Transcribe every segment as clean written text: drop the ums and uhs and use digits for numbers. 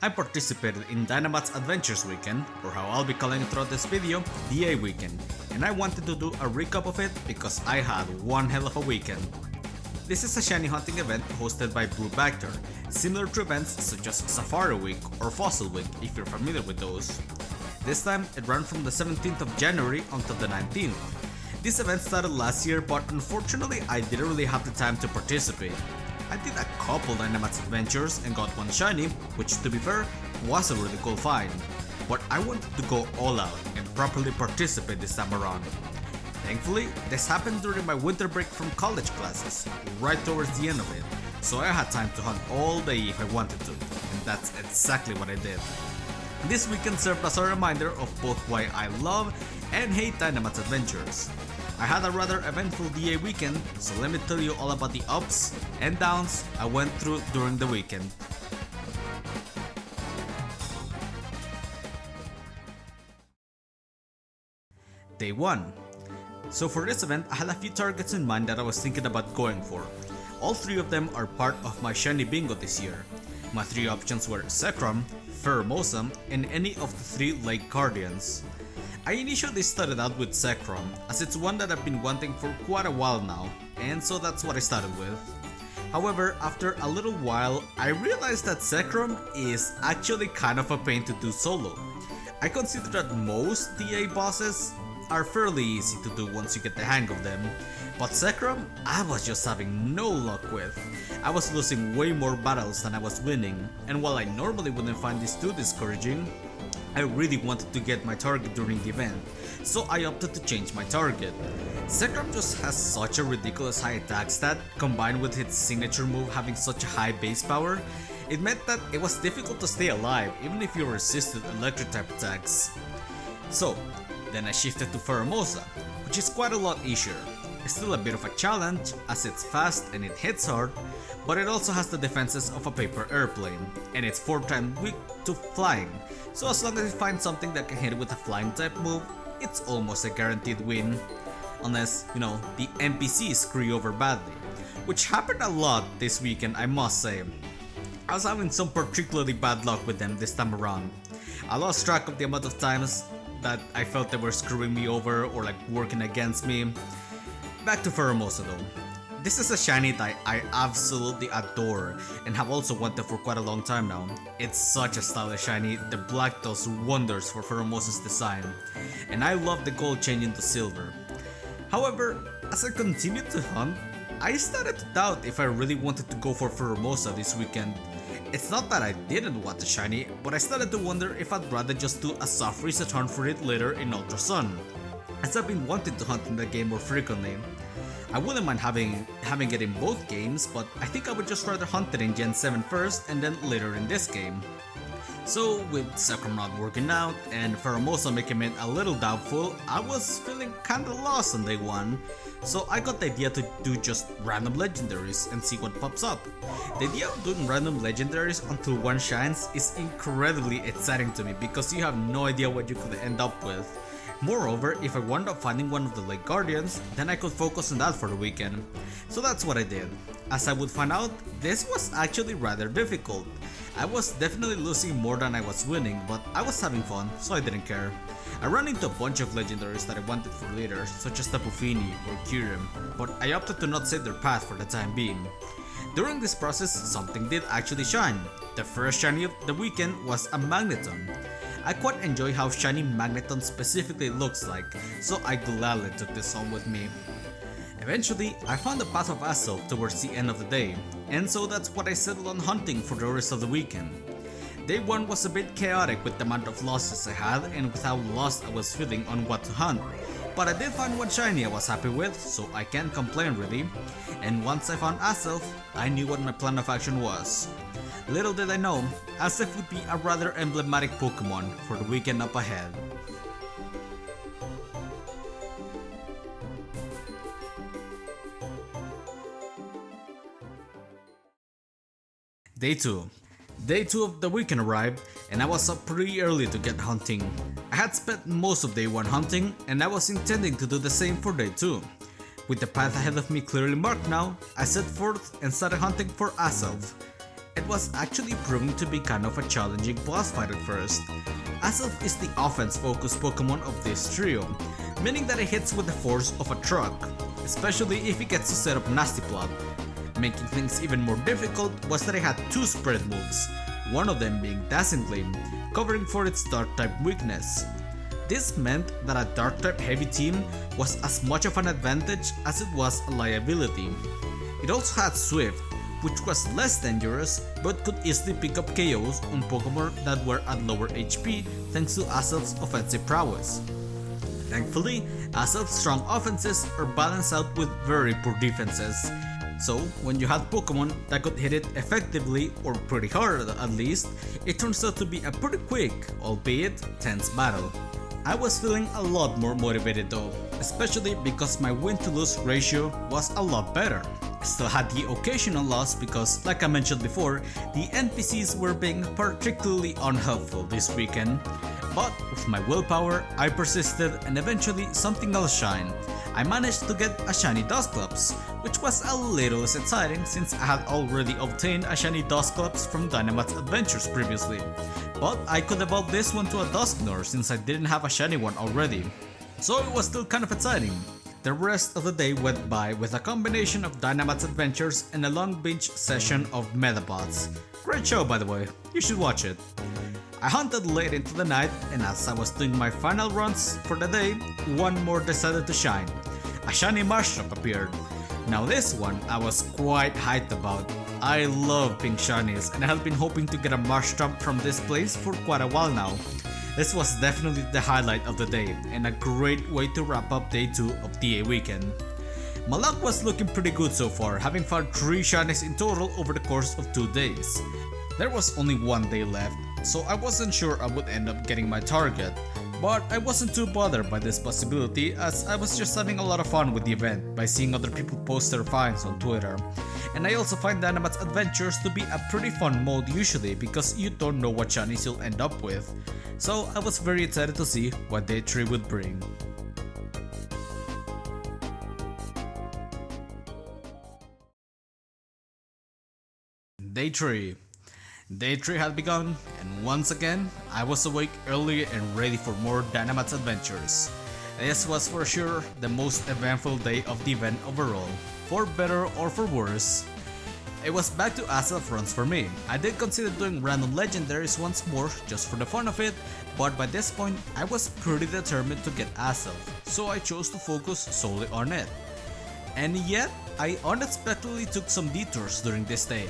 I participated in Dynamat's Adventures Weekend, or how I'll be calling it throughout this video, DA Weekend, and I wanted to do a recap of it because I had one hell of a weekend. This is a shiny hunting event hosted by Blue Bacter, similar to events such as Safari Week or Fossil Week if you're familiar with those. This time it ran from the 17th of January until the 19th. This event started last year, but unfortunately I didn't really have the time to participate. I did a couple Dynamat's adventures and got one shiny, which to be fair, was a really cool find. But I wanted to go all out and properly participate this time around. Thankfully, this happened during my winter break from college classes, right towards the end of it, so I had time to hunt all day if I wanted to, and that's exactly what I did. This weekend served as a reminder of both why I love and hate Dynamat's adventures. I had a rather eventful DA weekend, so let me tell you all about the ups and downs I went through during the weekend. Day 1. So for this event, I had a few targets in mind that I was thinking about going for. All three of them are part of my shiny bingo this year. My three options were Zekrom, Pheromosa, and any of the three Lake Guardians. I initially started out with Zekrom, as it's one that I've been wanting for quite a while now, and so that's what I started with. However, after a little while, I realized that Zekrom is actually kind of a pain to do solo. I consider that most DA bosses are fairly easy to do once you get the hang of them, but Zekrom I was just having no luck with. I was losing way more battles than I was winning, and while I normally wouldn't find this too discouraging, I really wanted to get my target during the event, so I opted to change my target. Zekrom just has such a ridiculous high attack stat, combined with its signature move having such a high base power, it meant that it was difficult to stay alive even if you resisted electric type attacks. So, then I shifted to Pheromosa, which is quite a lot easier. It's still a bit of a challenge as it's fast and it hits hard, but it also has the defenses of a paper airplane, and it's 4 times weak to flying, so as long as you find something that can hit it with a flying type move, it's almost a guaranteed win. Unless, the NPCs screw you over badly, which happened a lot this weekend, I must say. I was having some particularly bad luck with them this time around. I lost track of the amount of times that I felt they were screwing me over or like working against me. Back to Pheromosa though. This is a shiny that I absolutely adore and have also wanted for quite a long time now. It's such a stylish shiny, the black does wonders for Pheromosa's design, and I love the gold changing to silver. However, as I continued to hunt, I started to doubt if I really wanted to go for Pheromosa this weekend. It's not that I didn't want the shiny, but I started to wonder if I'd rather just do a soft reset hunt for it later in Ultra Sun, as I've been wanting to hunt in the game more frequently. I wouldn't mind having it in both games, but I think I would just rather hunt it in Gen 7 first and then later in this game. So with Zekrom not working out and Pheromosa making it a little doubtful, I was feeling kinda lost on day 1. So I got the idea to do just random legendaries and see what pops up. The idea of doing random legendaries until one shines is incredibly exciting to me because you have no idea what you could end up with. Moreover, if I wound up finding one of the Lake Guardians, then I could focus on that for the weekend. So that's what I did. As I would find out, this was actually rather difficult. I was definitely losing more than I was winning, but I was having fun, so I didn't care. I ran into a bunch of legendaries that I wanted for later, such as Tapu Fini or Kyurem, but I opted to not save their path for the time being. During this process, something did actually shine. The first shiny of the weekend was a Magneton. I quite enjoy how shiny Magneton specifically looks like, so I gladly took this home with me. Eventually, I found the path of Azelf towards the end of the day, and so that's what I settled on hunting for the rest of the weekend. Day 1 was a bit chaotic with the amount of losses I had and with how lost I was feeling on what to hunt, but I did find one shiny I was happy with, so I can't complain really, and once I found Azelf, I knew what my plan of action was. Little did I know, Azelf would be a rather emblematic Pokémon for the weekend up ahead. Day 2. Day 2 of the weekend arrived, and I was up pretty early to get hunting. I had spent most of day 1 hunting, and I was intending to do the same for day 2. With the path ahead of me clearly marked now, I set forth and started hunting for Azelf. It was actually proving to be kind of a challenging boss fight at first. Azelf is the offense-focused Pokemon of this trio, meaning that it hits with the force of a truck, especially if it gets to set up Nasty Plot. Making things even more difficult was that it had two spread moves, one of them being Dazzling Gleam, covering for its Dark-type weakness. This meant that a Dark-type heavy team was as much of an advantage as it was a liability. It also had Swift, which was less dangerous but could easily pick up KOs on Pokemon that were at lower HP thanks to Azelf's offensive prowess. Thankfully, Azelf's strong offenses are balanced out with very poor defenses, so when you had Pokemon that could hit it effectively or pretty hard at least, it turns out to be a pretty quick, albeit tense battle. I was feeling a lot more motivated though, especially because my win to lose ratio was a lot better. I still had the occasional loss because, like I mentioned before, the NPCs were being particularly unhelpful this weekend, but with my willpower, I persisted and eventually something else shined. I managed to get a shiny Dusclops, which was a little less exciting since I had already obtained a shiny Dusclops from Dynamax Adventures previously, but I could evolve this one to a Dusknoir since I didn't have a shiny one already, so it was still kind of exciting. The rest of the day went by with a combination of Dynamax Adventures and a long binge session of Metabots. Great show by the way, you should watch it. I hunted late into the night, and as I was doing my final runs for the day, one more decided to shine. A shiny Marshtomp appeared. Now this one I was quite hyped about. I love pink shinies and I have been hoping to get a Marshtomp from this place for quite a while now. This was definitely the highlight of the day and a great way to wrap up day 2 of DA weekend. My luck was looking pretty good so far, having found 3 shinies in total over the course of 2 days. There was only one day left, so I wasn't sure I would end up getting my target, but I wasn't too bothered by this possibility as I was just having a lot of fun with the event by seeing other people post their finds on Twitter. And I also find Dynamax Adventures to be a pretty fun mode usually because you don't know what shinies you'll end up with, so I was very excited to see what day 3 would bring. Day 3. Day 3 had begun, and once again, I was awake early and ready for more Dynamax Adventures. This was for sure the most eventful day of the event overall, for better or for worse. It was back to Azelf runs for me. I did consider doing random legendaries once more just for the fun of it, but by this point, I was pretty determined to get Azelf, so I chose to focus solely on it. And yet, I unexpectedly took some detours during this day.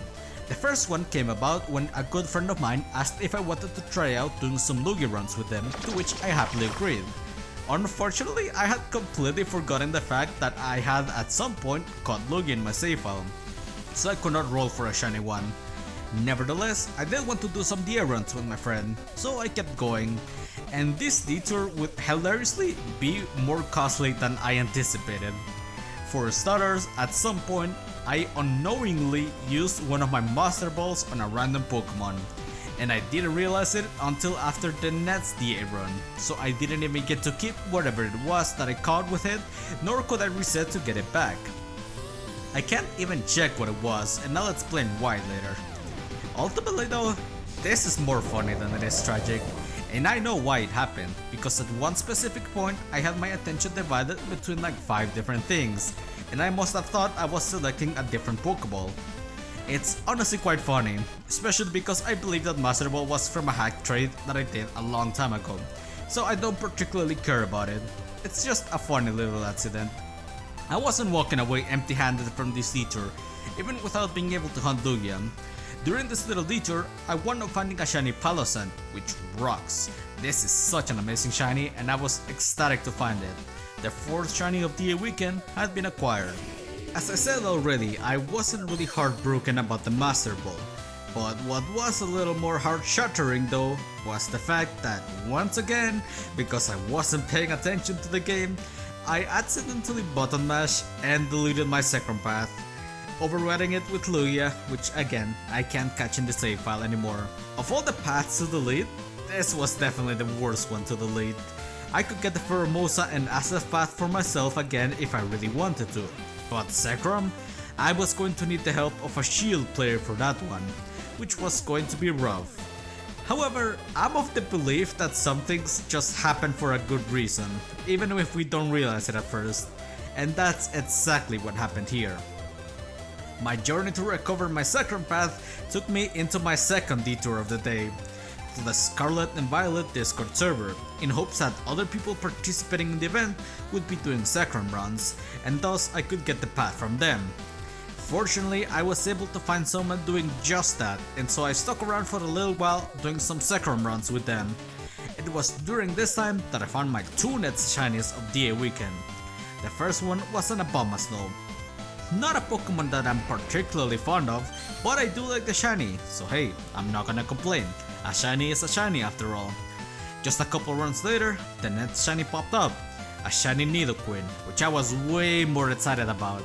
The first one came about when a good friend of mine asked if I wanted to try out doing some Lugia runs with them, to which I happily agreed. Unfortunately, I had completely forgotten the fact that I had at some point caught Lugia in my save file, so I could not roll for a shiny one. Nevertheless, I did want to do some DA runs with my friend, so I kept going, and this detour would hilariously be more costly than I anticipated. For starters, at some point, I unknowingly used one of my Master Balls on a random Pokemon, and I didn't realize it until after the next DA run, so I didn't even get to keep whatever it was that I caught with it, nor could I reset to get it back. I can't even check what it was, and I'll explain why later. Ultimately though, this is more funny than it is tragic, and I know why it happened, because at one specific point I had my attention divided between like 5 different things, and I must have thought I was selecting a different Pokeball. It's honestly quite funny, especially because I believe that Master Ball was from a hack trade that I did a long time ago, so I don't particularly care about it. It's just a funny little accident. I wasn't walking away empty-handed from this detour, even without being able to hunt Lugia. During this little detour, I wound up finding a shiny Palossand, which rocks. This is such an amazing shiny and I was ecstatic to find it. The 4th shiny of the weekend had been acquired. As I said already, I wasn't really heartbroken about the Master Ball, but what was a little more heart-shattering though was the fact that once again, because I wasn't paying attention to the game, I accidentally button mashed and deleted my second path, overwriting it with Lugia, which again, I can't catch in the save file anymore. Of all the paths to delete, this was definitely the worst one to delete. I could get the Pheromosa and Azelf path for myself again if I really wanted to, but Zekrom? I was going to need the help of a shield player for that one. which was going to be rough. However, I'm of the belief that some things just happen for a good reason, even if we don't realize it at first, and that's exactly what happened here. My journey to recover my second path took me into my second detour of the day, to the Scarlet and Violet Discord server, in hopes that other people participating in the event would be doing Sacrum runs, and thus I could get the path from them. Fortunately, I was able to find someone doing just that, and so I stuck around for a little while doing some Sacrum runs with them. It was during this time that I found my two next shinies of DA weekend. The first one was an Abomasnow. Not a Pokemon that I'm particularly fond of, but I do like the shiny, so hey, I'm not gonna complain. A shiny is a shiny after all. Just a couple runs later, the next shiny popped up, a shiny Nidoqueen, which I was way more excited about.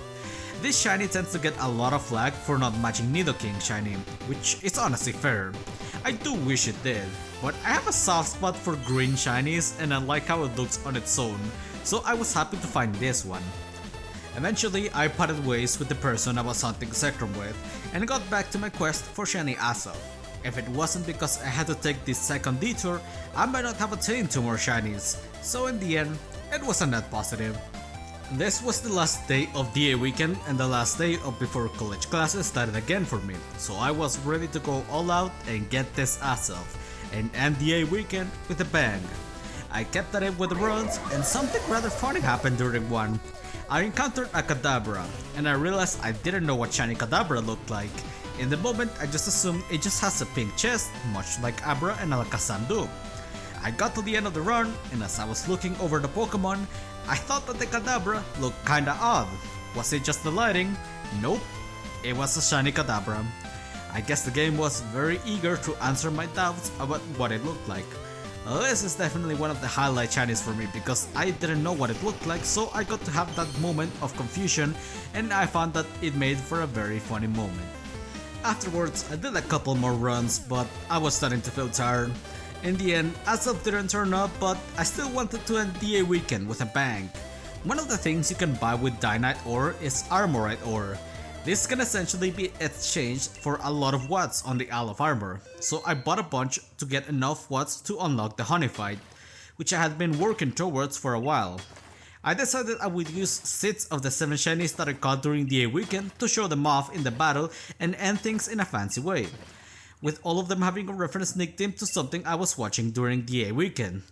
This shiny tends to get a lot of flack for not matching Nidoking shiny, which is honestly fair. I do wish it did, but I have a soft spot for green shinies and I like how it looks on its own, so I was happy to find this one. Eventually, I parted ways with the person I was hunting Zekrom with and got back to my quest for shiny Asaf. If it wasn't because I had to take this second detour, I might not have attained 2 more shinies, so in the end, it was a net positive. This was the last day of DA weekend and the last day of before college classes started again for me, so I was ready to go all out and get this Asaf and end DA weekend with a bang. I kept at it with the runs and something rather funny happened during one. I encountered a Kadabra and I realized I didn't know what shiny Kadabra looked like. In the moment, I just assumed it just has a pink chest, much like Abra and Alakazam do. I got to the end of the run, and as I was looking over the Pokemon, I thought that the Kadabra looked kinda odd. Was it just the lighting? Nope, it was a shiny Kadabra. I guess the game was very eager to answer my doubts about what it looked like. This is definitely one of the highlight shinies for me because I didn't know what it looked like, so I got to have that moment of confusion and I found that it made for a very funny moment. Afterwards, I did a couple more runs, but I was starting to feel tired. In the end, Asaf didn't turn up, but I still wanted to end DA weekend with a bang. One of the things you can buy with Dynite ore is Armorite ore. This can essentially be exchanged for a lot of watts on the Isle of Armor, so I bought a bunch to get enough watts to unlock the Honey fight, which I had been working towards for a while. I decided I would use 6 of the 7 shinies that I caught during DA weekend to show them off in the battle and end things in a fancy way, with all of them having a reference nickname to something I was watching during DA weekend.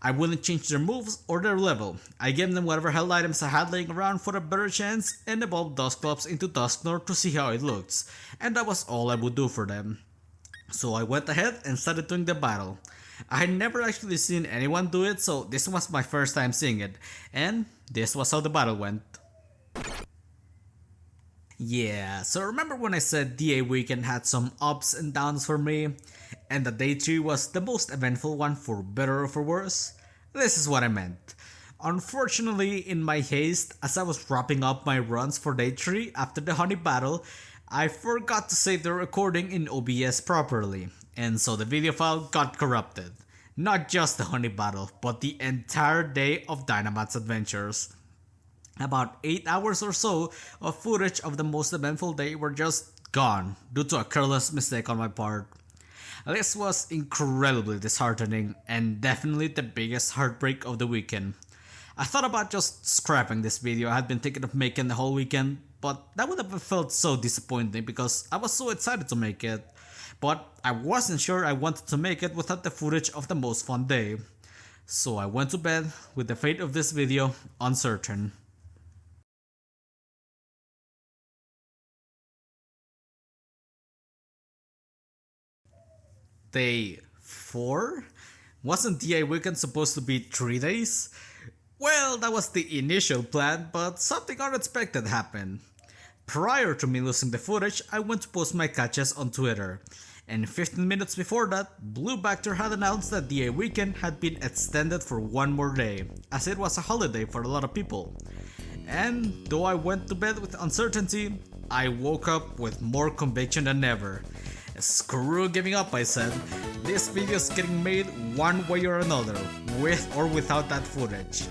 I wouldn't change their moves or their level. I gave them whatever hell items I had laying around for a better chance and evolved Dusclops into Dusknoir to see how it looks, and that was all I would do for them. So I went ahead and started doing the battle. I had never actually seen anyone do it, so this was my first time seeing it, and this was how the battle went. Yeah, so remember when I said DA weekend had some ups and downs for me, and that day 3 was the most eventful one for better or for worse? This is what I meant. Unfortunately, in my haste, as I was wrapping up my runs for day 3 after the honey battle, I forgot to save the recording in OBS properly, and so the video file got corrupted. Not just the honey battle, but the entire day of Dynamat's adventures. About 8 hours or so of footage of the most eventful day were just gone due to a careless mistake on my part. This was incredibly disheartening and definitely the biggest heartbreak of the weekend. I thought about just scrapping this video I had been thinking of making the whole weekend, but that would have felt so disappointing because I was so excited to make it. But I wasn't sure I wanted to make it without the footage of the most fun day. So I went to bed with the fate of this video uncertain. Day 4? Wasn't DA weekend supposed to be 3 days? Well, that was the initial plan, but something unexpected happened. Prior to me losing the footage, I went to post my catches on Twitter, and 15 minutes before that, Blue Bacter had announced that DA weekend had been extended for 1 more day, as it was a holiday for a lot of people. And though I went to bed with uncertainty, I woke up with more conviction than ever. Screw giving up, I said. This video is getting made one way or another, with or without that footage.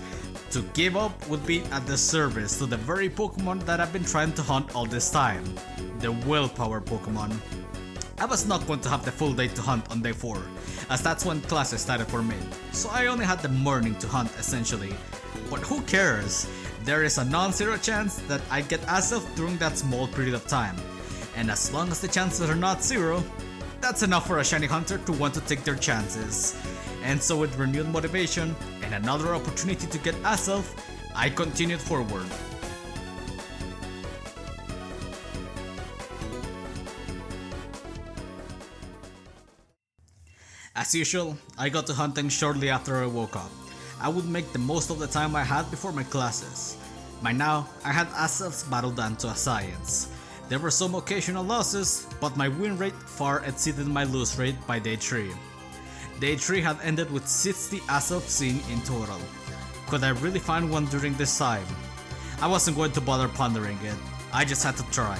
To give up would be a disservice to the very Pokemon that I've been trying to hunt all this time, the Willpower Pokemon. I was not going to have the full day to hunt on day 4, as that's when classes started for me, so I only had the morning to hunt essentially. But who cares? There is a non-zero chance that I get Azelf during that small period of time, and as long as the chances are not zero, that's enough for a shiny hunter to want to take their chances. And so with renewed motivation and another opportunity to get Azelf, I continued forward. As usual, I got to hunting shortly after I woke up. I would make the most of the time I had before my classes. By now, I had Azelf's battle down to a science. There were some occasional losses, but my win rate far exceeded my lose rate by day 3. Day 3 had ended with 60 Azelf seen in total. Could I really find one during this time? I wasn't going to bother pondering it, I just had to try.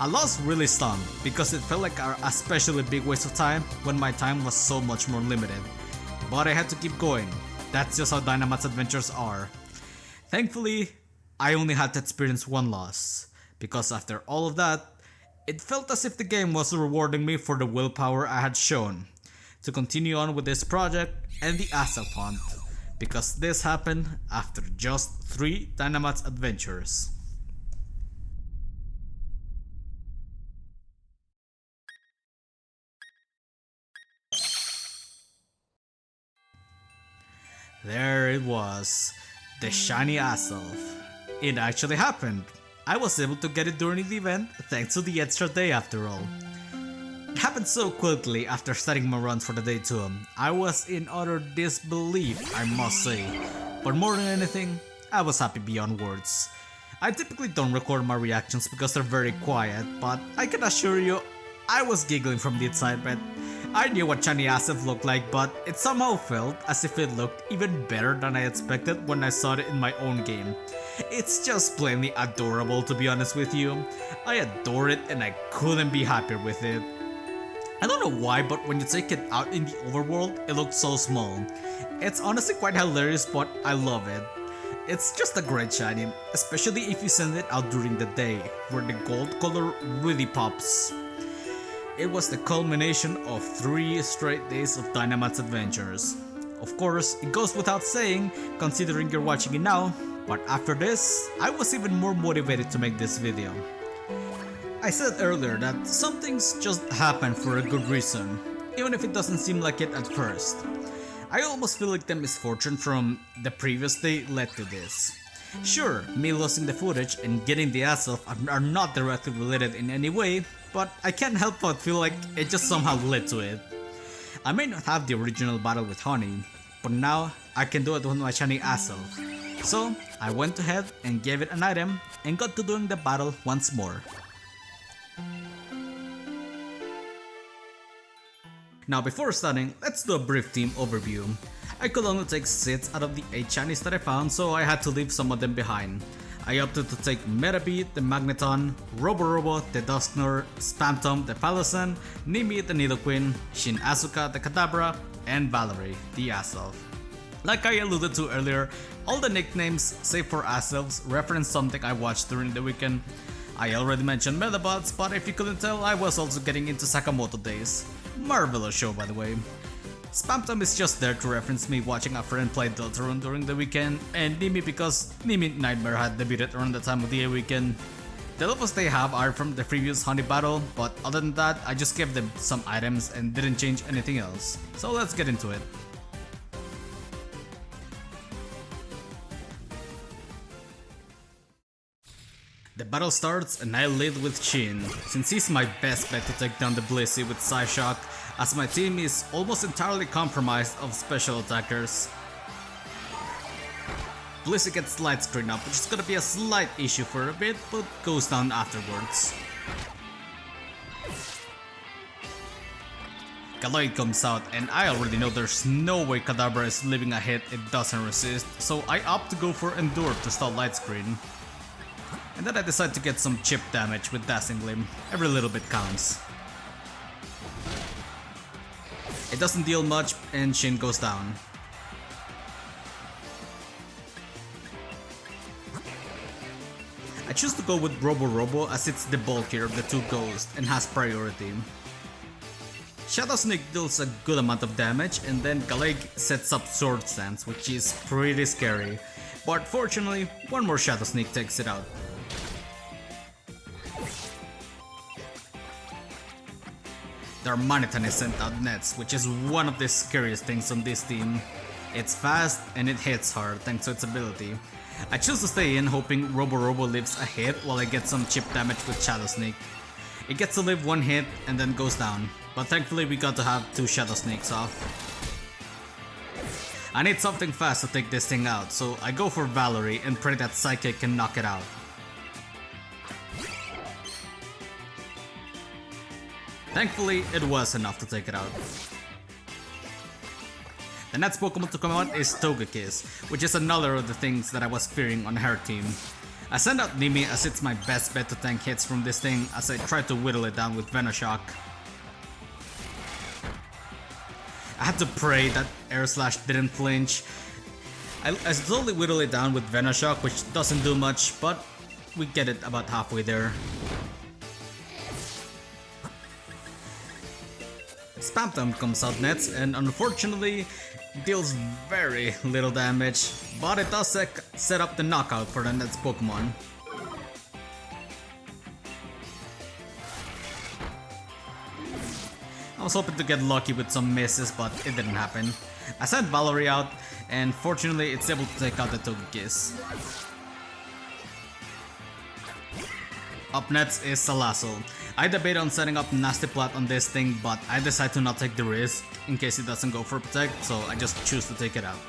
A loss really stung because it felt like an especially big waste of time when my time was so much more limited. But I had to keep going, that's just how Dynamite's adventures are. Thankfully, I only had to experience one loss, because after all of that, it felt as if the game was rewarding me for the willpower I had shown to continue on with this project and the Azelf hunt, because this happened after just 3 Dynamite's adventures. There it was, the shiny Azelf. It actually happened. I was able to get it during the event thanks to the extra day after all. It happened so quickly after starting my runs for the day too. I was in utter disbelief, I must say. But more than anything, I was happy beyond words. I typically don't record my reactions because they're very quiet, but I can assure you, I was giggling from the excitement. I knew what shiny Azelf looked like, but it somehow felt as if it looked even better than I expected when I saw it in my own game. It's just plainly adorable, to be honest with you. I adore it and I couldn't be happier with it. I don't know why, but when you take it out in the overworld, it looks so small. It's honestly quite hilarious, but I love it. It's just a great shiny, especially if you send it out during the day, where the gold color really pops. It was the culmination of 3 straight days of Dynamite's adventures. Of course, it goes without saying, considering you're watching it now, but after this, I was even more motivated to make this video. I said earlier that some things just happen for a good reason, even if it doesn't seem like it at first. I almost feel like the misfortune from the previous day led to this. Sure, me losing the footage and getting the Azelf are not directly related in any way, but I can't help but feel like it just somehow led to it. I may not have the original battle with Honey, but now I can do it with my shiny Azelf. So I went ahead and gave it an item and got to doing the battle once more. Now before starting, let's do a brief team overview. I could only take 6 out of the 8 shinies that I found, so I had to leave some of them behind. I opted to take Metabeat, the Magneton, Robo, the Dusknoir, Spamtom, the Palossand, Nimi, the Nidoqueen, Shin Asuka, the Kadabra, and Valerie, the Azelf. Like I alluded to earlier, all the nicknames, save for Azelfs, reference something I watched during the weekend. I already mentioned Metabots, but if you couldn't tell, I was also getting into Sakamoto days. Marvelous show, by the way. Spamtom is just there to reference me watching a friend play Deltarune during the weekend, and Nimi because Nimi Nightmare had debuted around the time of the weekend. The levels they have are from the previous Honey battle, but other than that, I just gave them some items and didn't change anything else. So let's get into it. The battle starts and I lead with Shin, since he's my best bet to take down the Blissey with Psyshock, as my team is almost entirely compromised of special attackers. Blissey gets light screen up, which is gonna be a slight issue for a bit, but goes down afterwards. Galoid comes out and I already know there's no way Kadabra is leaving a hit it doesn't resist, so I opt to go for Endure to stall light screen. And then I decide to get some chip damage with Dazzling Gleam. Every little bit counts. It doesn't deal much and Shin goes down. I choose to go with Robo as it's the bulkier of the two ghosts and has priority. Shadow Sneak deals a good amount of damage, and then Galeg sets up Sword Stance, which is pretty scary. But fortunately, one more Shadow Sneak takes it out. Darmanitan is sent out nets, which is one of the scariest things on this team. It's fast and it hits hard thanks to its ability. I choose to stay in, hoping Robo lives a hit while I get some chip damage with Shadow Sneak. It gets to live one hit and then goes down, but thankfully we got to have 2 Shadow Sneaks off. I need something fast to take this thing out, so I go for Valerie and pray that Psychic can knock it out. Thankfully, it was enough to take it out. The next Pokemon to come out is Togekiss, which is another of the things that I was fearing on her team. I send out Nimi as it's my best bet to tank hits from this thing as I try to whittle it down with Venoshock. I had to pray that Air Slash didn't flinch. I slowly whittle it down with Venoshock, which doesn't do much, but we get it about halfway there. Spamton comes out next and unfortunately deals very little damage, but it does set up the knockout for the next Pokemon. I was hoping to get lucky with some misses, but it didn't happen. I sent Valerie out and fortunately it's able to take out the Togekiss. Up next is Salazzle. I debate on setting up Nasty Plot on this thing, but I decide to not take the risk in case it doesn't go for Protect, so I just choose to take it out.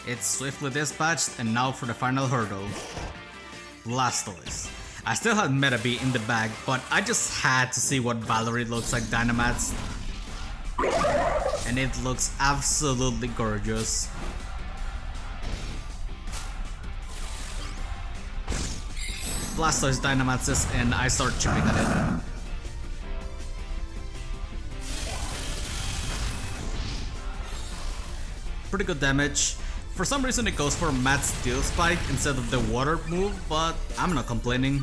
It's swiftly dispatched, and now for the final hurdle. Blastoise. I still had Metabee in the bag, but I just had to see what Valerie looks like Dynamax. And it looks absolutely gorgeous. Blastoise Dynamaxes and I start chipping at it. Pretty good damage. For some reason it goes for Mad Steel Spike instead of the water move, but I'm not complaining.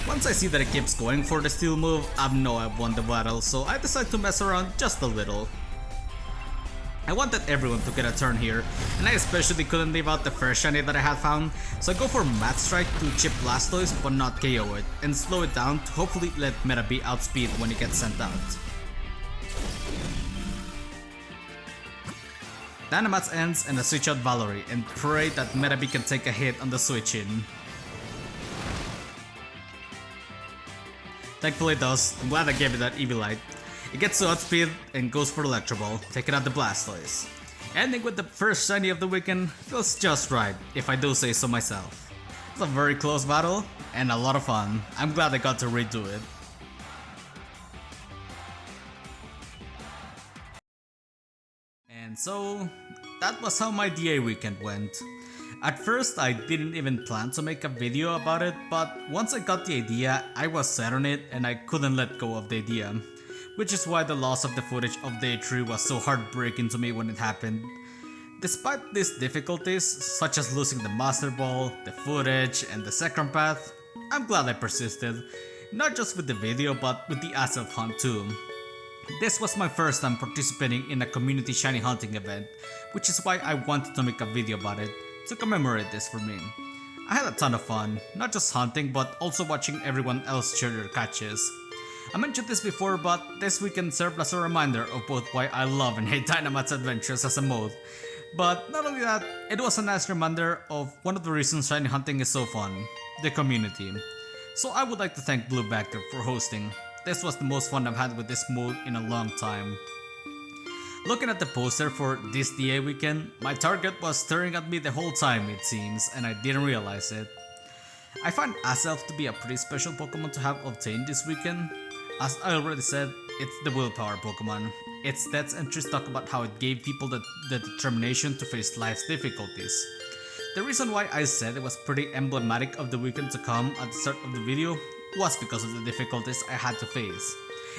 Once I see that it keeps going for the steel move, I know I've won the battle, so I decide to mess around just a little. I wanted everyone to get a turn here, and I especially couldn't leave out the first shiny that I had found, so I go for Mat Strike to chip Blastoise but not KO it, and slow it down to hopefully let Metabee outspeed when it gets sent out. Dynamax ends and I switch out Valerie and pray that Metabee can take a hit on the switch in. Thankfully it does. I'm glad I gave it that Evilite. It gets to outspeed and goes for Electro Ball, taking out the Blastoise. Ending with the first shiny of the weekend feels just right, if I do say so myself. It's a very close battle and a lot of fun. I'm glad I got to redo it. And so, that was how my DA weekend went. At first I didn't even plan to make a video about it, but once I got the idea, I was set on it and I couldn't let go of the idea. Which is why the loss of the footage of Day 3 was so heartbreaking to me when it happened. Despite these difficulties, such as losing the Master Ball, the footage, and the second path, I'm glad I persisted, not just with the video but with the Assault Hunt too. This was my first time participating in a community shiny hunting event, which is why I wanted to make a video about it, to commemorate this for me. I had a ton of fun, not just hunting but also watching everyone else share their catches. I mentioned this before, but this weekend served as a reminder of both why I love and hate Dynamax Adventures as a mode. But not only that, it was a nice reminder of one of the reasons shiny hunting is so fun, the community. So I would like to thank Blue Bacter for hosting. This was the most fun I've had with this mode in a long time. Looking at the poster for this DA weekend, my target was staring at me the whole time it seems, and I didn't realize it. I find Azelf to be a pretty special Pokemon to have obtained this weekend. As I already said, it's the Willpower Pokemon. Its stats entries talk about how it gave people the determination to face life's difficulties. The reason why I said it was pretty emblematic of the weekend to come at the start of the video was because of the difficulties I had to face.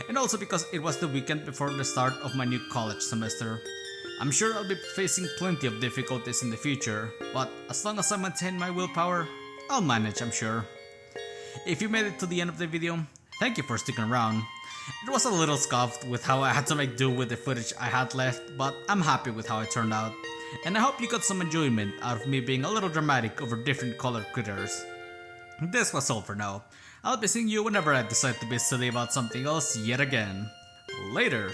And also because it was the weekend before the start of my new college semester. I'm sure I'll be facing plenty of difficulties in the future, but as long as I maintain my willpower, I'll manage, I'm sure. If you made it to the end of the video, thank you for sticking around. It was a little scuffed with how I had to make do with the footage I had left, but I'm happy with how it turned out. And I hope you got some enjoyment out of me being a little dramatic over different colored critters. This was all for now. I'll be seeing you whenever I decide to be silly about something else yet again. Later!